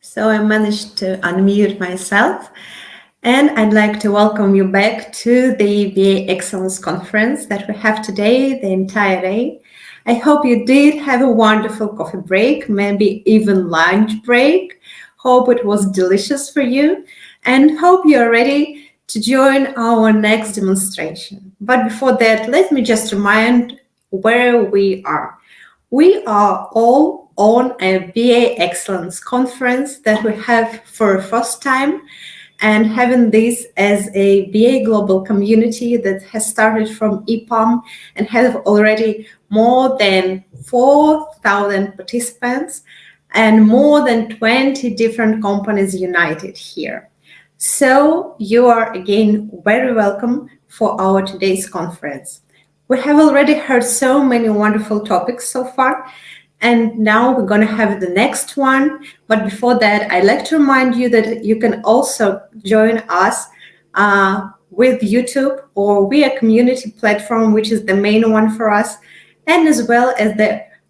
So I managed to unmute myself, and I'd like to welcome you back to the BA Excellence Conference that we have today, the entire day. I hope you did have a wonderful coffee break, maybe even lunch break. Hope it was delicious for you, and hope you're ready to join our next demonstration. But before that, let me just remind where we are. We are all on a BA Excellence conference that we have for the first time, and having this as a BA global community that has started from EPAM and have already more than 4,000 participants and more than 20 different companies united here. So you are again very welcome for our today's conference. We have already heard so many wonderful topics so far, and now we're going to have the next one. But before that, I'd like to remind you that you can also join us with YouTube or via community platform, which is the main one for us, and as well as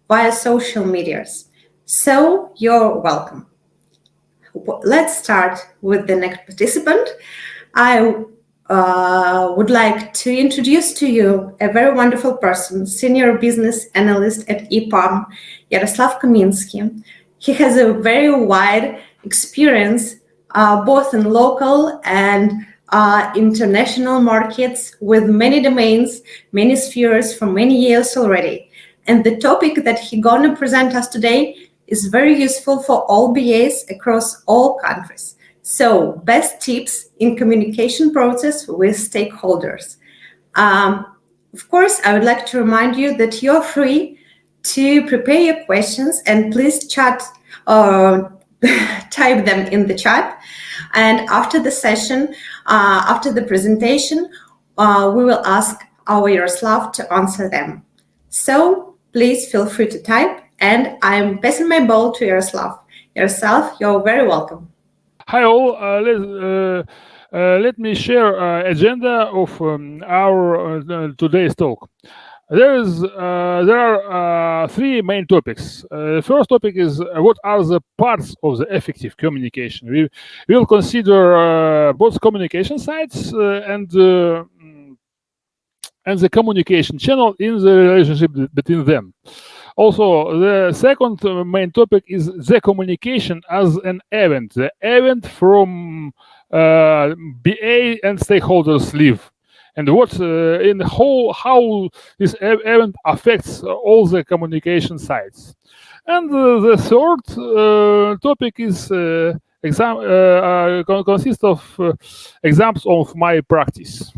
via social medias. So you're welcome. Let's start with the next participant. I would like to introduce to you a very wonderful person, senior business analyst at EPAM, Yaroslav Kaminsky. He has a very wide experience both in local and international markets with many domains, many spheres for many years already. And the topic that he's going to present us today is very useful for all BAs across all countries. So, best tips in communication process with stakeholders. Of course, I would like to remind you that you're free to prepare your questions and please type them in the chat. And after the session, after the presentation, we will ask our Yaroslav to answer them. So please feel free to type, and I'm passing my ball to Yaroslav. Yaroslav, you're very welcome. Hi all. Let me share agenda of our today's talk. There are three main topics. First topic is what are the parts of the effective communication. We will consider both communication sites and the communication channel in the relationship between them. Also, the second main topic is the communication as an event, the event from BA and stakeholders live, and what in how this event affects all the communication sides. And the third topic is consists of examples of my practice.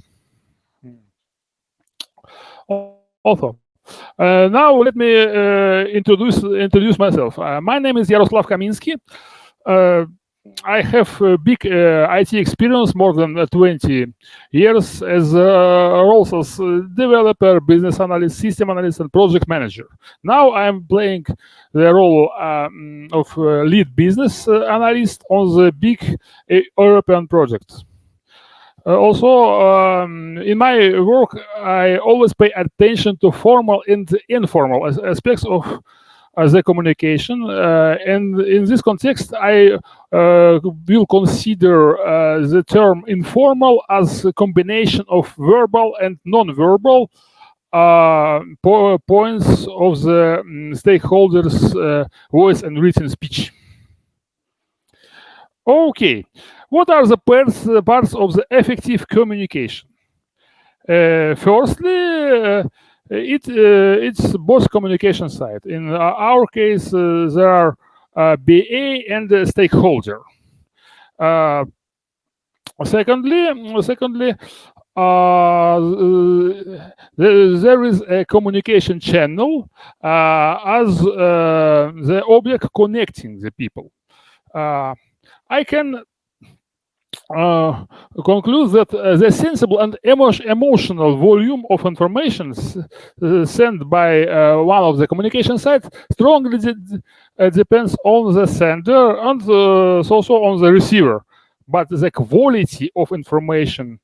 Also, now let me introduce myself. My name is Yaroslav Kaminsky. I have a big IT experience, more than 20 years, as roles as developer, business analyst, system analyst, and project manager. Now I'm playing the role of lead business analyst on the big European projects. Also, in my work, I always pay attention to formal and informal aspects of the communication. And in this context, I will consider the term informal as a combination of verbal and non-verbal points of the stakeholders' voice and written speech. Okay, what are the parts of the effective communication? Firstly, it's both communication side. In our case, there are BA and stakeholder. Secondly, there is a communication channel as the object connecting the people. I can conclude that the sensible and emotional volume of information sent by one of the communication sites strongly depends on the sender and also on the receiver. But the quality of information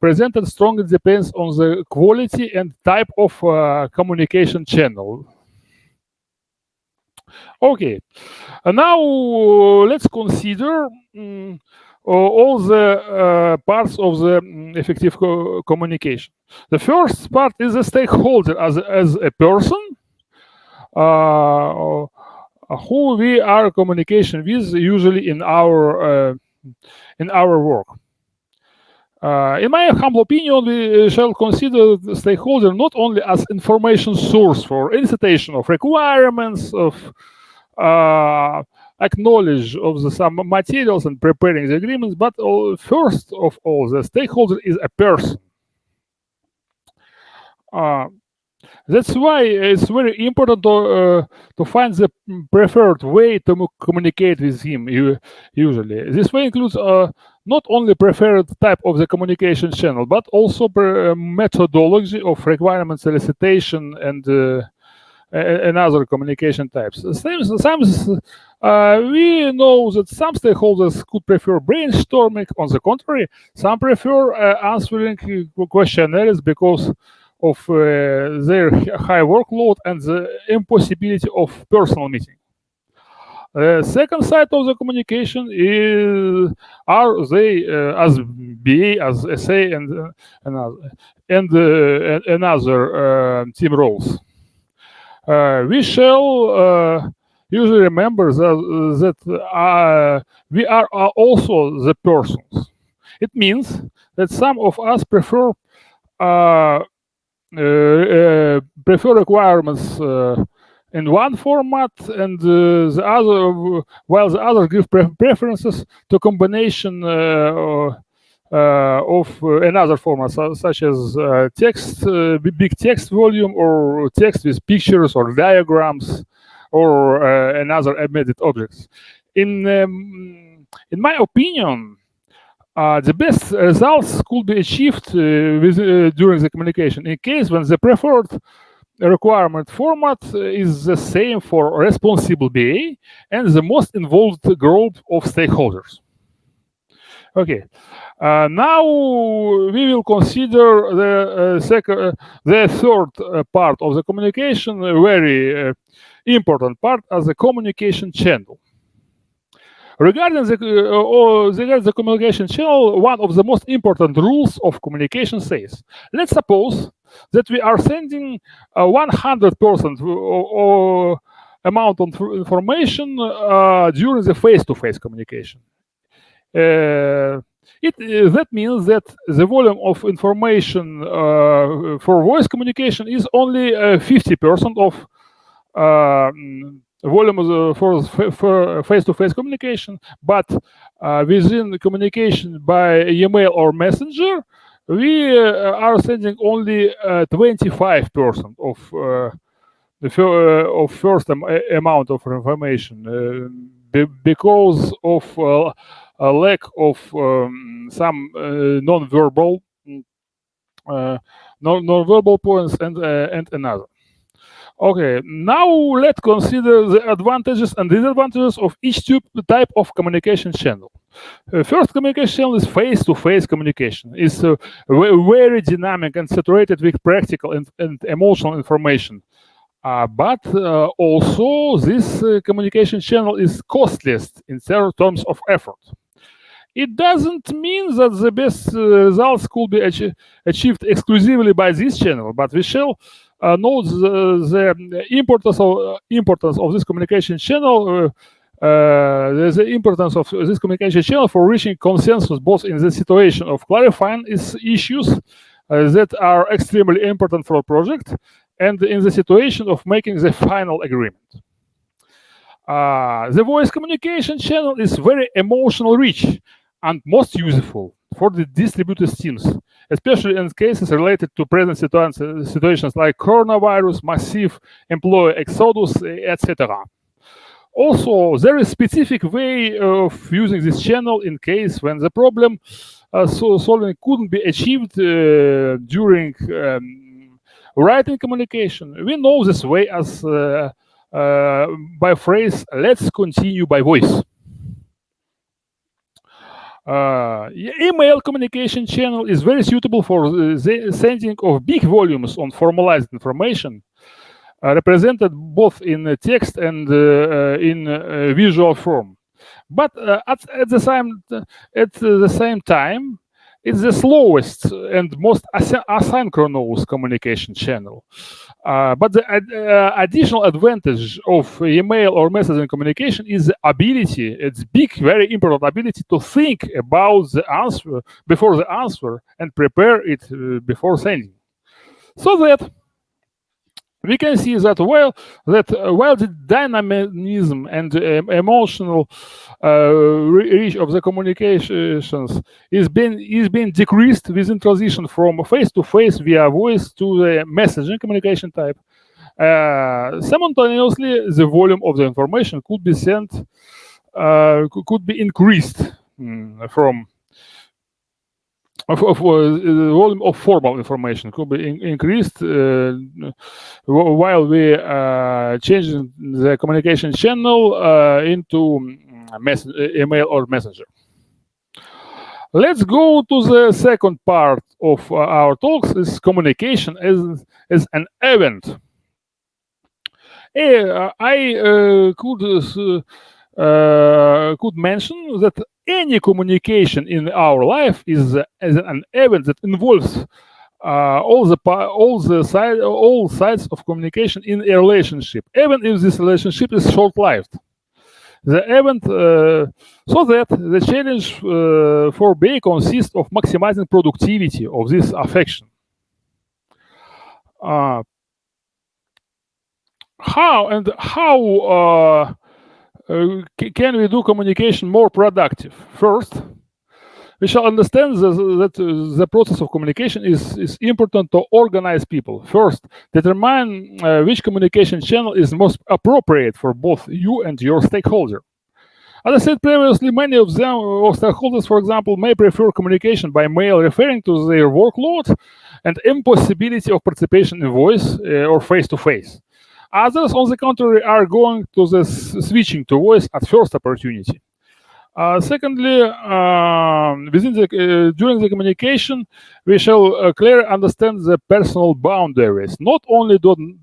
presented strongly depends on the quality and type of communication channel. Okay, now let's consider all the parts of the effective communication. The first part is the stakeholder as a person uh, who we are communication with usually in our work. In my humble opinion, we shall consider the stakeholder not only as information source for elicitation of requirements, of acknowledge of some materials and preparing the agreements, but first of all, the stakeholder is a person. Uh, that's why it's very important to find the preferred way to communicate with him. Usually, this way includes not only preferred type of the communication channel, but also methodology of requirement solicitation and other communication types. Sometimes we know that some stakeholders could prefer brainstorming. On the contrary, some prefer answering questionnaires because of their high workload and the impossibility of personal meeting. The second side of the communication is are they as BA, as SA, and other team roles. We shall usually remember that we are also the persons. It means that some of us prefer requirements in one format, and the other, while the other give preferences to combination of another format, such as text, big text volume, or text with pictures or diagrams, or another embedded objects. In my opinion, the best results could be achieved during the communication in case when the preferred requirement format is the same for responsible BA and the most involved group of stakeholders. Okay, now we will consider the third part of the communication, a very important part, as the communication channel. Regarding the communication channel, one of the most important rules of communication says, let's suppose that we are sending 100% amount of information during the face-to-face communication. That means that the volume of information for voice communication is only 50% of volume for face-to-face communication, but within communication by email or messenger, we are sending only 25% of first amount of information because of a lack of some non-verbal points and another. Okay, now let's consider the advantages and disadvantages of each type of communication channel. First communication channel is face-to-face communication. It's very dynamic and saturated with practical and emotional information. But also this communication channel is costliest in terms of effort. It doesn't mean that the best results could be achieved exclusively by this channel, but we shall note the importance of this communication channel. The importance of this communication channel for reaching consensus both in the situation of clarifying issues that are extremely important for a project and in the situation of making the final agreement. The voice communication channel is very emotional rich and most useful for the distributed teams, especially in cases related to present situations like coronavirus, massive employee exodus, etc. Also, there is a specific way of using this channel in case when the problem solving couldn't be achieved during writing communication. We know this way as by phrase, let's continue by voice. Email communication channel is very suitable for the sending of big volumes on formalized information. represented both in text and in visual form. But at the same time, it's the slowest and most asynchronous communication channel. But the additional advantage of email or messaging communication is the ability, it's big, very important ability to think about the answer before the answer and prepare it before sending. So that we can see that while the dynamism and emotional reach of the communications is being decreased within transition from face to face via voice to the messaging communication type, simultaneously the volume of the information could be sent, could be increased from the volume of formal information could be increased while we changing the communication channel into email or messenger. Let's go to the second part of our talks: is communication as an event. I could mention that any communication in our life is an event that involves all sides of communication in a relationship, even if this relationship is short-lived. The event, so that the challenge for BA consists of maximizing productivity of this affection. How can we do communication more productive? First, we shall understand that the process of communication is important to organize people. First, determine which communication channel is most appropriate for both you and your stakeholder. As I said previously, many of them, or stakeholders, for example, may prefer communication by mail, referring to their workload and impossibility of participation in voice or face-to-face. Others, on the contrary, are going to the switching to voice at first opportunity. Secondly, during the communication, we shall clearly understand the personal boundaries. Not only don't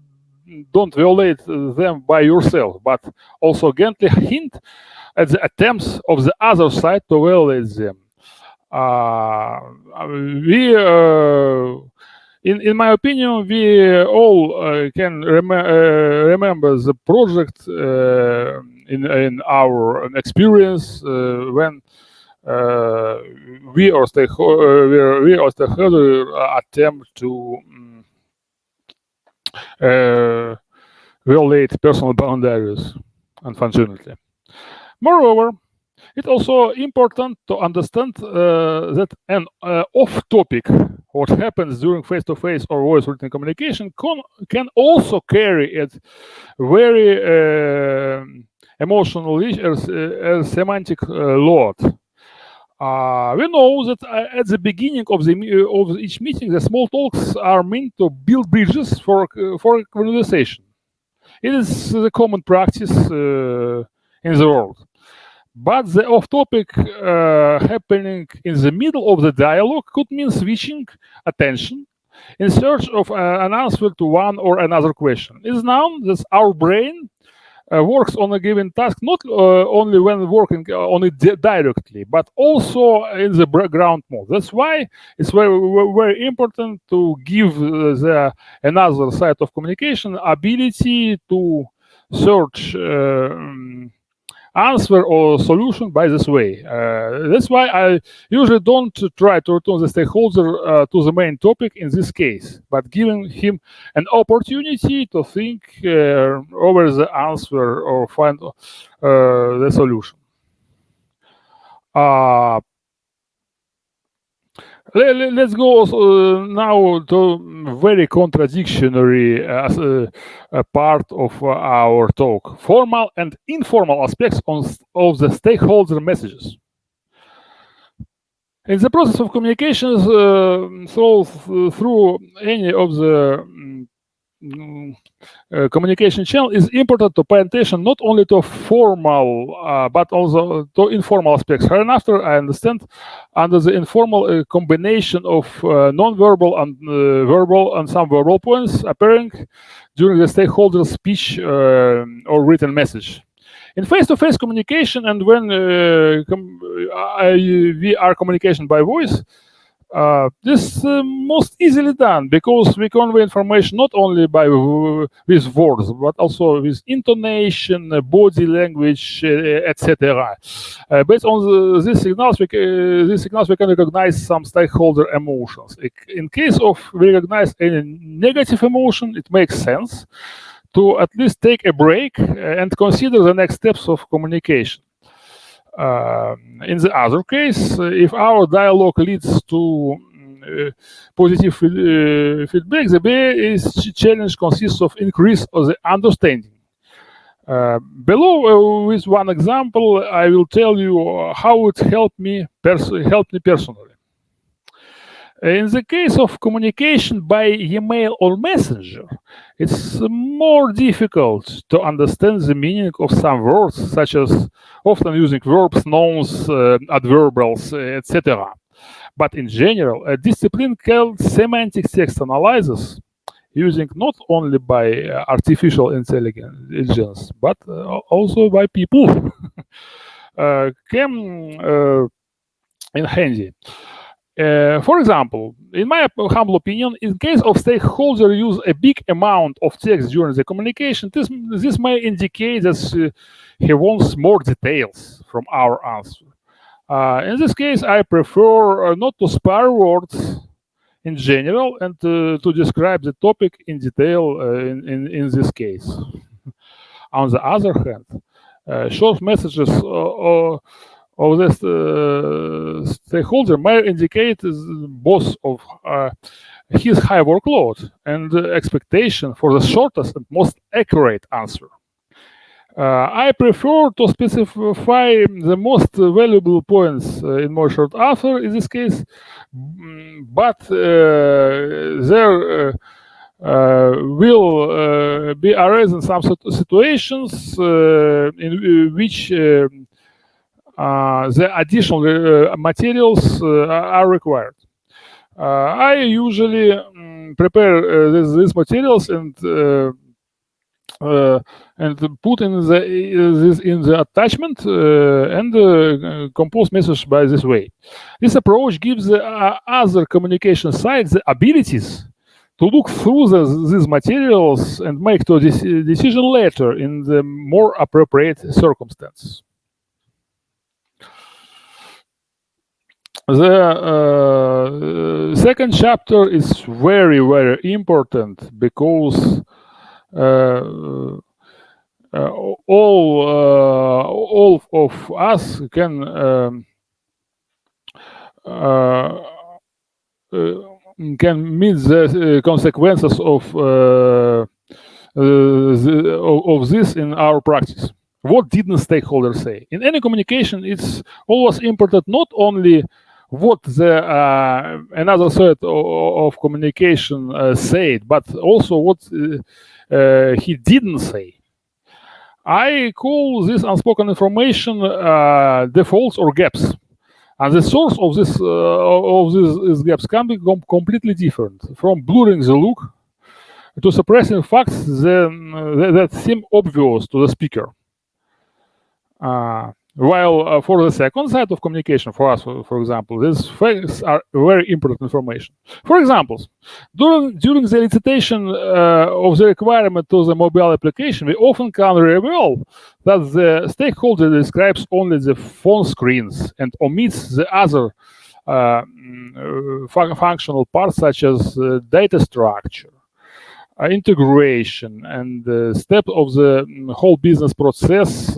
violate them by yourself, but also gently hint at the attempts of the other side to violate them. In my opinion, we all can remember the project in our experience when we or stakeholder attempt to violate personal boundaries, unfortunately. Moreover, it's also important to understand that an off-topic, what happens during face-to-face or voice-written communication, can also carry a very emotional semantic load. We know that at the beginning of each meeting, the small talks are meant to build bridges for conversation. It is the common practice in the world. But the off-topic happening in the middle of the dialogue could mean switching attention in search of an answer to one or another question. It's known that our brain works on a given task not only when working on it directly, but also in the background mode. That's why it's very, very important to give the another side of communication ability to search answer or solution by this way. That's why I usually don't try to return the stakeholder to the main topic in this case, but giving him an opportunity to think over the answer or find the solution. Let's go now to very contradictory part of our talk: formal and informal aspects of the stakeholder messages. In the process of communications through any of the communication channel, is important to pay attention not only to formal but also to informal aspects. Hereinafter, I understand under the informal combination of non-verbal and verbal and some verbal points appearing during the stakeholder speech or written message. In face-to-face communication, and when we are communication by voice, this is most easily done because we convey information not only with words but also with intonation, body language, etc. Based on these signals, we can recognize some stakeholder emotions. In case of we recognize any negative emotion, it makes sense to at least take a break and consider the next steps of communication. In the other case, if our dialogue leads to positive feedback, the biggest challenge consists of increase of the understanding. Below, with one example, I will tell you how it helped me personally. In the case of communication by email or messenger, it's more difficult to understand the meaning of some words, such as often using verbs, nouns, adverbials, etc. But in general, a discipline called semantic text analysis, using not only by artificial intelligence, but also by people, came in handy. For example, in my humble opinion, in case of stakeholder use a big amount of text during the communication, this may indicate that he wants more details from our answer. In this case, I prefer not to spare words in general and to describe the topic in detail in this case. On the other hand, short messages of this stakeholder may indicate both of his high workload and the expectation for the shortest and most accurate answer. I prefer to specify the most valuable points in my short answer in this case, but there will be arisen some situations in which the additional materials are required. I usually prepare these materials and put in the attachment and compose message by this way. This approach gives the other communication sides the abilities to look through these materials and make a decision later in the more appropriate circumstances. The second chapter is very, very important because all of us can meet the consequences of this in our practice. What didn't stakeholder say? In any communication, it's always important not only what the another side of communication said, but also what he didn't say. I call this unspoken information defaults or gaps, and the source of these gaps can be completely different, from blurring the look to suppressing facts that seem obvious to the speaker. While for the second side of communication, for us, for example, these facts are very important information. For example, during the elicitation of the requirement to the mobile application, we often can reveal that the stakeholder describes only the phone screens and omits the other functional parts such as data structure, integration, and step of the whole business process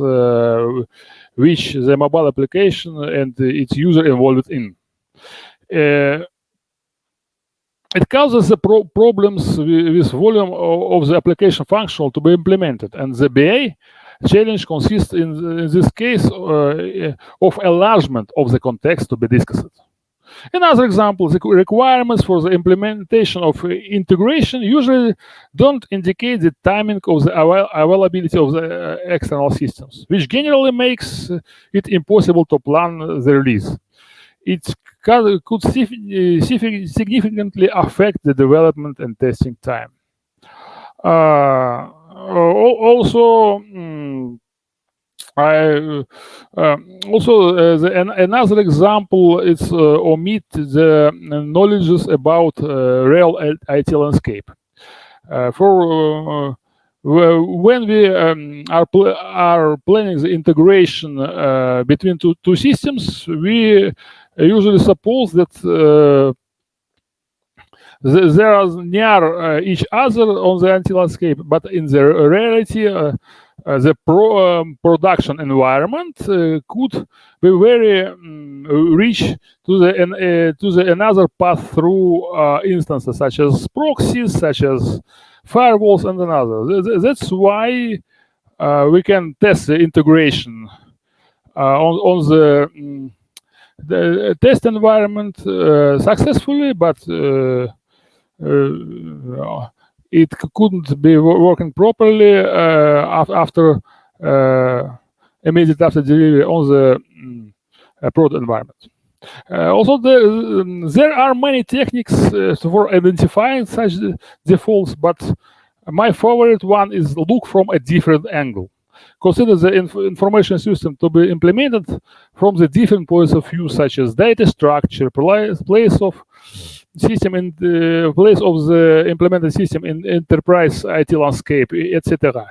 which the mobile application and its user involved in. It causes the problems with volume of the application functional to be implemented, and the BA challenge consists in this case of enlargement of the context to be discussed. Another example, the requirements for the implementation of integration usually don't indicate the timing of the availability of the external systems, which generally makes it impossible to plan the release. It could significantly affect the development and testing time. Also, another example is omit the knowledges about real IT landscape. When we are planning the integration between two systems, we usually suppose that they are near each other on the IT landscape, but in the reality, the production environment could be very rich to the another path through instances such as proxies, such as firewalls, and another. That's why we can test the integration on the test environment successfully, but it couldn't be working properly after immediately after delivery on the prod environment. Also, there are many techniques for identifying such defaults, but my favorite one is look from a different angle. Consider the information system to be implemented from the different points of view, such as data structure, place of system in the place of the implemented system in enterprise IT landscape, etc.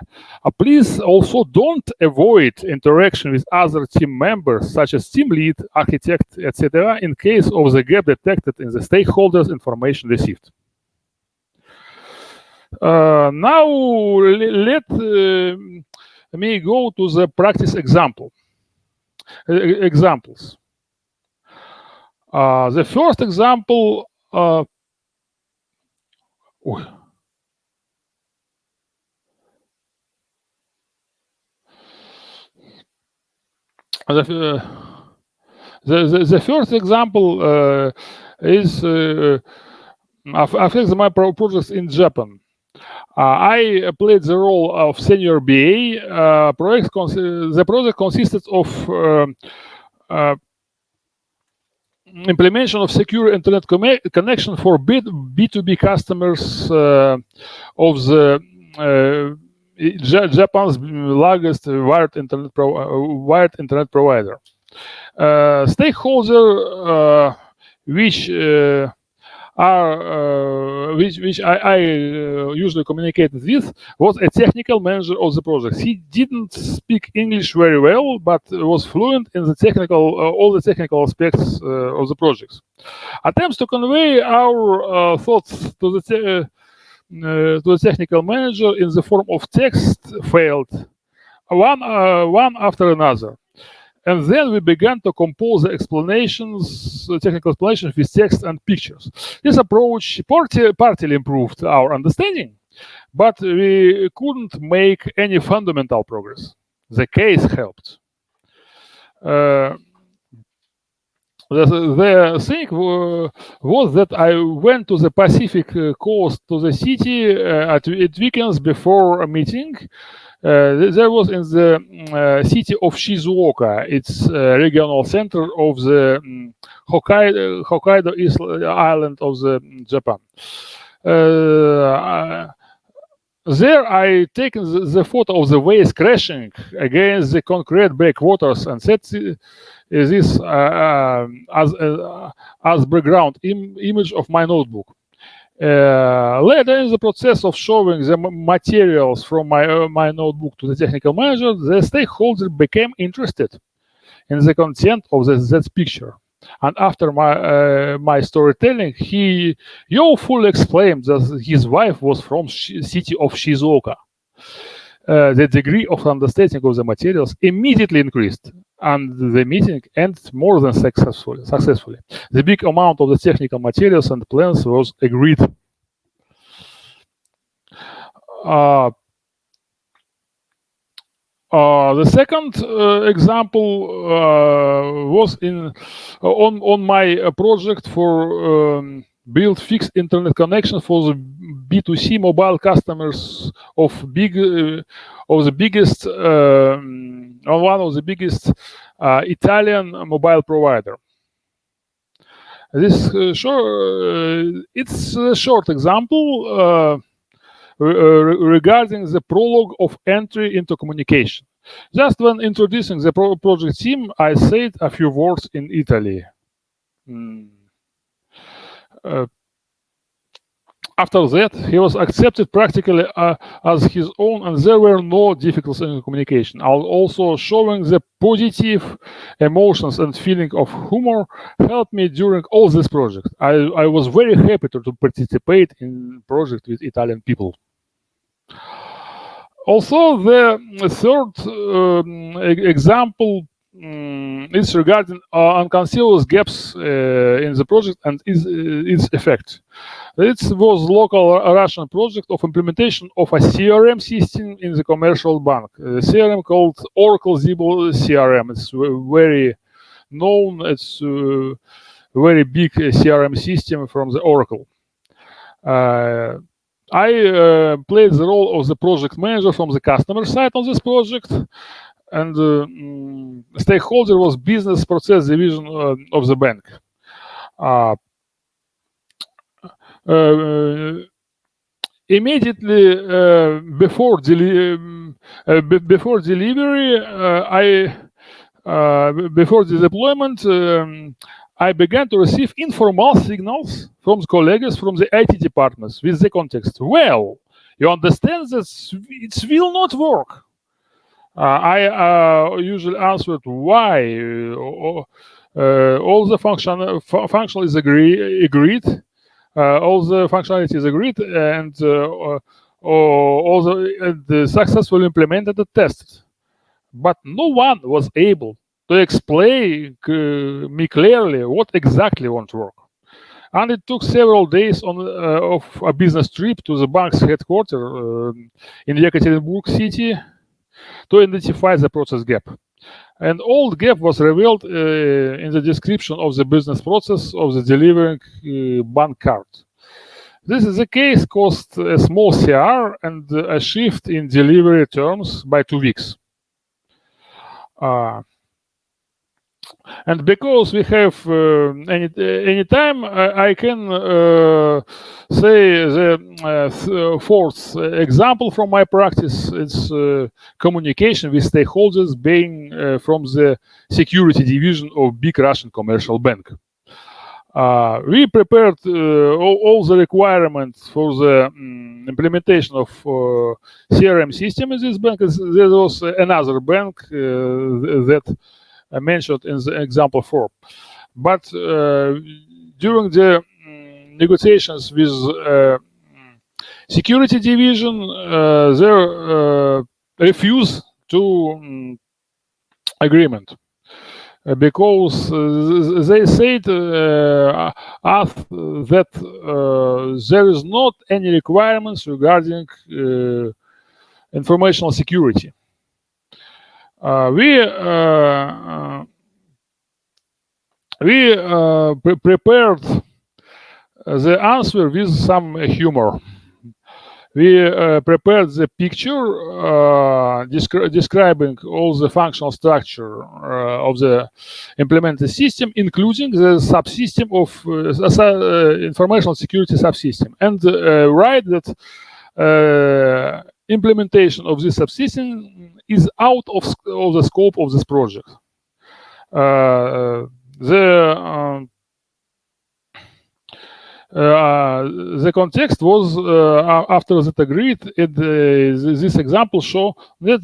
Please also don't avoid interaction with other team members, such as team lead, architect, etc., in case of the gap detected in the stakeholders' information received. Now let me go to the practice examples. The first example. The first example is affects my projects in Japan. I played the role of senior BA. The project consisted of implementation of secure internet connection for B2B customers of the Japan's largest wired internet provider. Stakeholder, which I usually communicated with, was a technical manager of the project. He didn't speak English very well, but was fluent in the all the technical aspects of the projects. Attempts to convey our thoughts to the technical manager in the form of text failed, one after another. And then we began to compose the technical explanations with text and pictures. This approach partly improved our understanding, but we couldn't make any fundamental progress. The case helped. The thing was that I went to the Pacific coast to the city at weekends before a meeting. There was in the city of Shizuoka. It's regional center of the Hokkaido island of Japan. There I taken the photo of the waves crashing against the concrete breakwaters and set this as background image of my notebook. Later in the process of showing the materials from my notebook to the technical manager, the stakeholder became interested in the content of that picture. And after my storytelling, he fully explained that his wife was from city of Shizuoka. The degree of understanding of the materials immediately increased, and the meeting ended more than successfully. The big amount of the technical materials and plans was agreed. The second example was on my project for build fixed internet connection for the B2C mobile customers of of the biggest one of the biggest Italian mobile provider. This it's a short example regarding the prologue of entry into communication. Just when introducing the project team, I said a few words in Italy. After that, he was accepted practically as his own, and there were no difficulties in communication. Also, showing the positive emotions and feeling of humor helped me during all this project. I was very happy to participate in project with Italian people. Also, the third example is regarding unconcealed gaps in the project and its effect. It was local Russian project of implementation of a CRM system in the commercial bank. The CRM called Oracle Zibble CRM. It's very known. It's a very big CRM system from the Oracle. I played the role of the project manager from the customer side on this project, and Stakeholder was business process division of the bank. Immediately before delivery, before the deployment, I began to receive informal signals from colleagues from the IT departments with the context. Well, you understand that it will not work. I usually answered why. All the function is agreed. All the functionality is agreed, and all the successfully implemented and tested. But no one was able to explain me clearly what exactly won't work. And it took several days of a business trip to the bank's headquarters in Yekaterinburg city to identify the process gap. And all the gap was revealed in the description of the business process of the delivering bank card. This is the case caused a small CR and a shift in delivery terms by 2 weeks. And because we have any time, I can say the fourth example from my practice. It's communication with stakeholders being from the security division of big Russian commercial bank. We prepared all the requirements for the implementation of CRM system in this bank. There was another bank that I mentioned in the example 4. But during the negotiations with security division, they refused to agreement. Because they said us that there is not any requirements regarding informational security. We prepared the answer with some humor. We prepared the picture describing all the functional structure of the implemented system, including the subsystem of informational security subsystem, and write that implementation of this subsystem is out of the scope of this project. The context was after that agreed. This example show that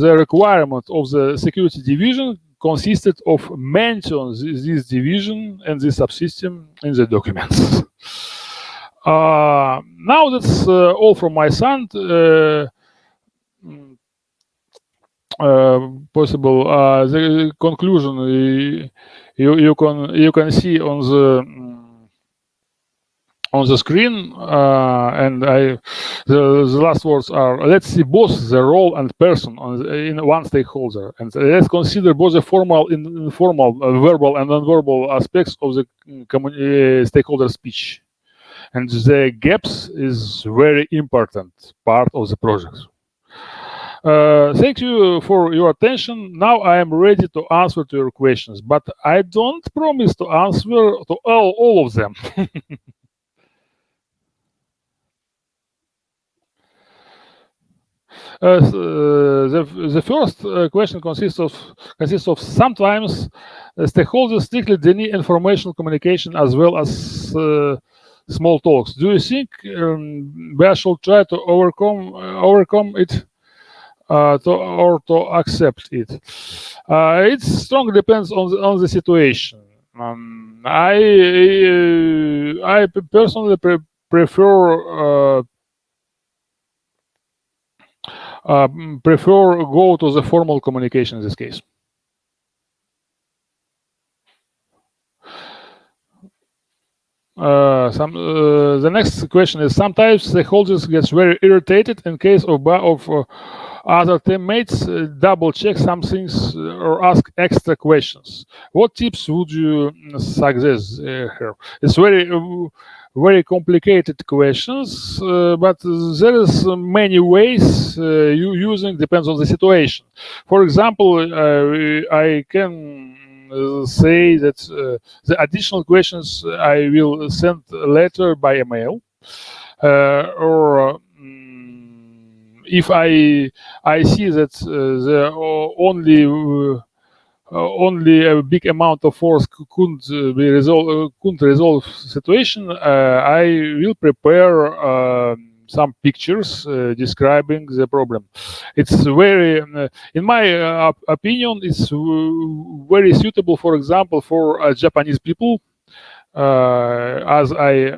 the requirement of the security division consisted of mentioning this division and this subsystem in the documents. Now that's all from my side. Possible the conclusion you can see on on the screen, and the last words are: let's see both the role and person in one stakeholder, and let's consider both the formal and informal, verbal and non-verbal aspects of the stakeholder speech. And the gaps is very important part of the project. Thank you for your attention. Now I am ready to answer to your questions, but I don't promise to answer to all of them. The first question consists of sometimes stakeholders strictly deny informational communication as well as small talks. Do you think we should try to overcome it? To accept it. It strongly depends on the situation. I personally prefer prefer go to the formal communication in this case. The next question is: sometimes the holders gets very irritated in case of other teammates double check some things or ask extra questions. What tips would you suggest here? It's very complicated questions, but there is many ways you using depends on the situation. For example, I can say that the additional questions I will send later by email, or if I see that the only a big amount of force couldn't resolve situation, I will prepare some pictures describing the problem. It's very, in my opinion, it's very suitable, for example, for Japanese people, as I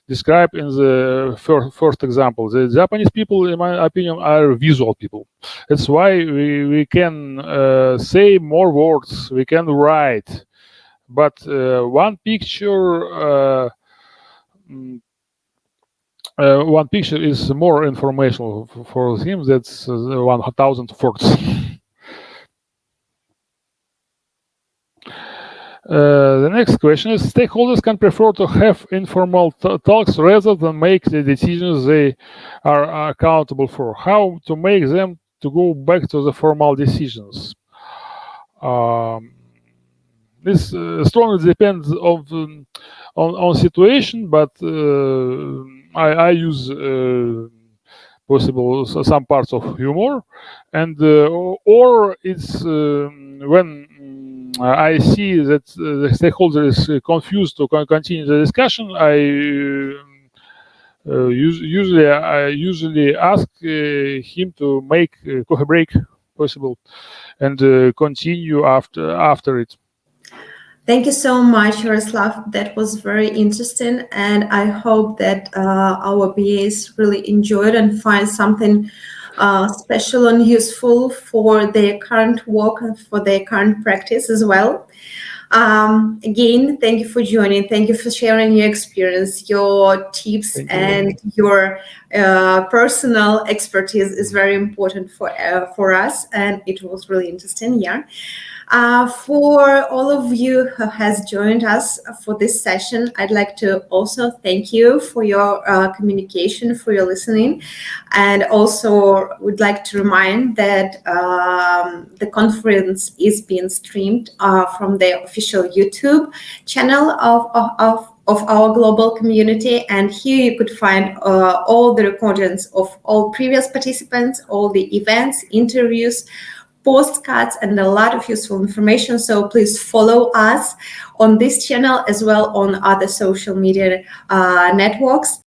described in the first example. The Japanese people, in my opinion, are visual people. That's why we can say more words, we can write, but one picture is more informational for him. That's 1,000 words. The next question is: stakeholders can prefer to have informal talks rather than make the decisions they are accountable for. How to make them to go back to the formal decisions? This strongly depends on situation, but I use possible some parts of humor, and or it's when I see that the stakeholder is confused to continue the discussion, I usually ask him to make a coffee break possible and continue after it. Thank you so much, Yaroslav. That was very interesting, and I hope that our BAs really enjoyed and find something special and useful for their current work and for their current practice as well. Again, thank you for joining. Thank you for sharing your experience, your tips, and your personal expertise is very important for us, and it was really interesting. Yeah. For all of you who has joined us for this session, I'd like to also thank you for your communication, for your listening, and also would like to remind that the conference is being streamed from the official YouTube channel of our global community, and here you could find all the recordings of all previous participants, all the events, interviews, postcards, and a lot of useful information. So please follow us on this channel as well on other social media networks.